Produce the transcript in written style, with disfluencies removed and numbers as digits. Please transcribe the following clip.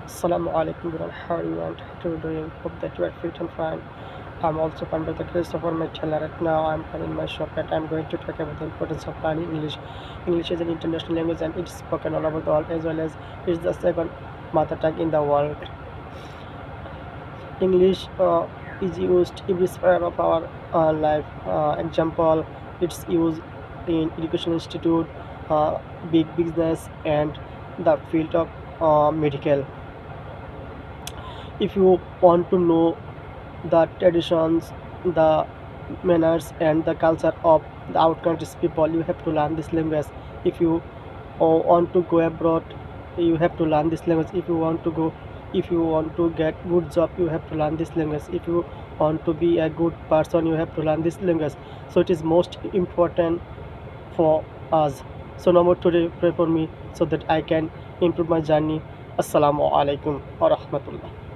Assalamu alaikum everyone. How are you and how are you doing? Hope that you are fit and fine. I'm also fine by the grace of my channel. Right now I'm fine in my shop and I'm going to talk about the importance of learning English. English is an international language and it's spoken all over the world as well as it's the second mother tongue in the world. English is used every sphere of our life. Example, it's used in education institute, uh, big business and the field of medical. If you want to know the traditions, the manners, and the culture of the out countries people, you have to learn this language. If you want to go abroad, you have to learn this language. If you want to get good job, you have to learn this language. If you want to be a good person, you have to learn this language. So it is most important for us. So now today pray for me so that I can improve my journey. Assalamu alaikum wa rahmatullah.